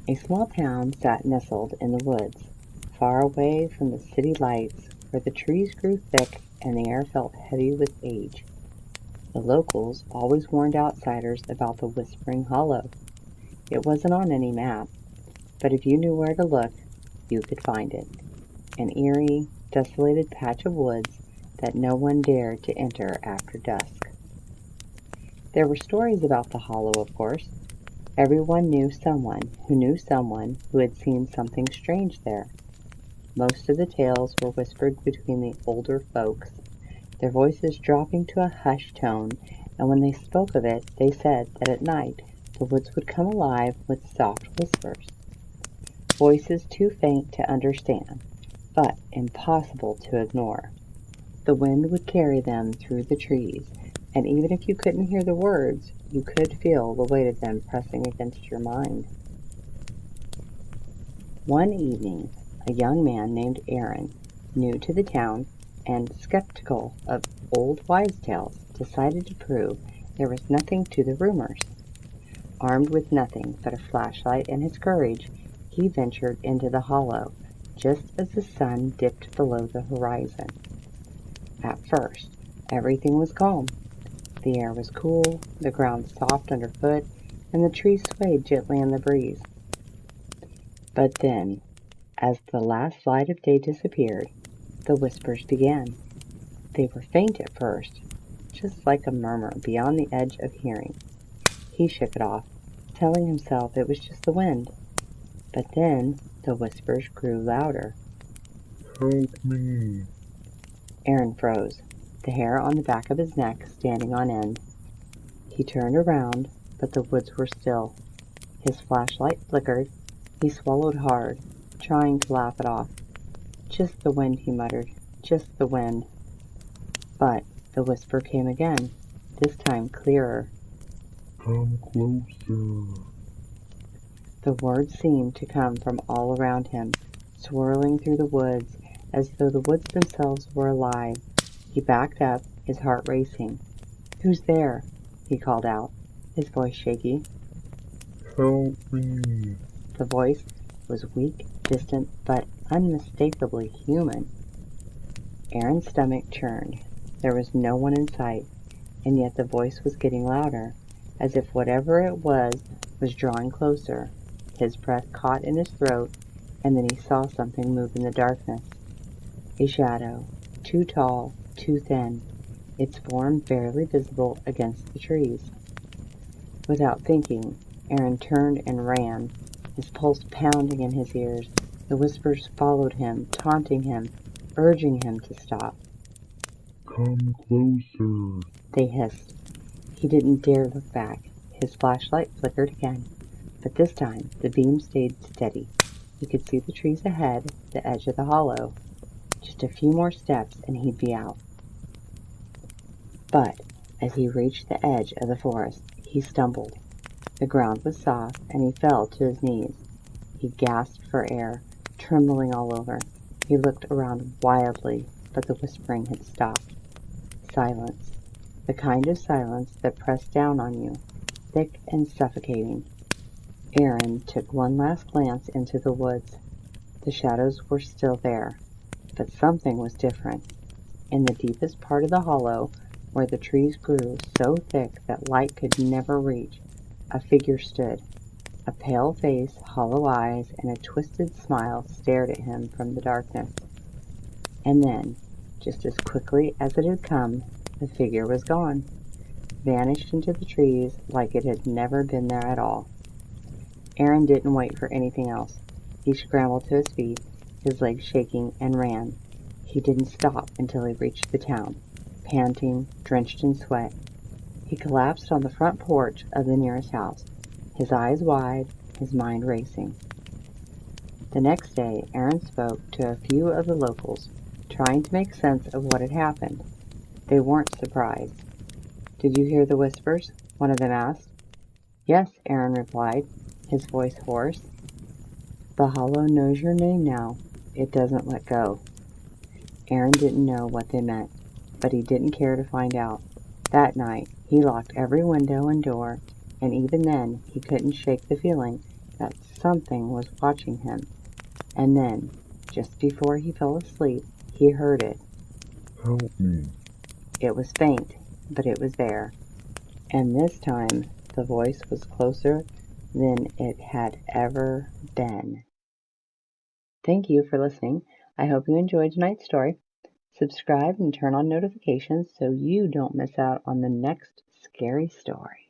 A small town sat nestled in the woods, far away from the city lights, where the trees grew thick and the air felt heavy with age. The locals always warned outsiders about the Whispering Hollow. It wasn't on any map, but if you knew where to look, you could find it. An eerie, desolated patch of woods that no one dared to enter after dusk. There were stories about the hollow, of course. Everyone knew someone who had seen something strange there. Most of the tales were whispered between the older folks, their voices dropping to a hushed tone, and when they spoke of it, they said that at night the woods would come alive with soft whispers. Voices too faint to understand, but impossible to ignore. The wind would carry them through the trees, and even if you couldn't hear the words, you could feel the weight of them pressing against your mind. One evening, a young man named Aaron, new to the town and skeptical of old wives' tales, decided to prove there was nothing to the rumors. Armed with nothing but a flashlight and his courage, he ventured into the hollow just as the sun dipped below the horizon. At first, everything was calm. The air was cool, the ground soft underfoot, and the trees swayed gently in the breeze. But then, as the last light of day disappeared, the whispers began. They were faint at first, just like a murmur beyond the edge of hearing. He shook it off, telling himself it was just the wind. But then the whispers grew louder. Help me! Aaron froze, the hair on the back of his neck standing on end. He turned around, but the woods were still. His flashlight flickered. He swallowed hard, trying to laugh it off. "Just the wind," he muttered. "Just the wind." But the whisper came again, this time clearer. Come closer! The words seemed to come from all around him, swirling through the woods, as though the woods themselves were alive. He backed up, his heart racing. "Who's there?" he called out, his voice shaky. Help me! The voice was weak, distant, but unmistakably human. Aaron's stomach churned. There was no one in sight, and yet the voice was getting louder, as if whatever it was drawing closer. His breath caught in his throat, and then he saw something move in the darkness. A shadow, too tall, too thin, its form barely visible against the trees. Without thinking, Aaron turned and ran, his pulse pounding in his ears. The whispers followed him, taunting him, urging him to stop. Come closer! They hissed. He didn't dare look back. His flashlight flickered again, but this time the beam stayed steady. He could see the trees ahead, the edge of the hollow. Just a few more steps and he'd be out. But as he reached the edge of the forest, he stumbled. The ground was soft, and he fell to his knees. He gasped for air, trembling all over. He looked around wildly, but the whispering had stopped. Silence. The kind of silence that pressed down on you, thick and suffocating. Aaron took one last glance into the woods. The shadows were still there, but something was different. In the deepest part of the hollow, where the trees grew so thick that light could never reach, a figure stood. A pale face, hollow eyes, and a twisted smile stared at him from the darkness. And then, just as quickly as it had come, the figure was gone, vanished into the trees like it had never been there at all. Aaron didn't wait for anything else. He scrambled to his feet, his legs shaking, and ran. He didn't stop until he reached the town, panting, drenched in sweat. He collapsed on the front porch of the nearest house, his eyes wide, his mind racing. The next day, Aaron spoke to a few of the locals, trying to make sense of what had happened. They weren't surprised. "Did you hear the whispers?" one of them asked. "Yes," Aaron replied, his voice hoarse. "The hollow knows your name now. It doesn't let go." Aaron didn't know what they meant, but he didn't care to find out. That night, he locked every window and door, and even then he couldn't shake the feeling that something was watching him. And then, just before he fell asleep, he heard it. Help me. It was faint, but it was there. And this time, the voice was closer than it had ever been. Thank you for listening. I hope you enjoyed tonight's story. Subscribe and turn on notifications so you don't miss out on the next scary story.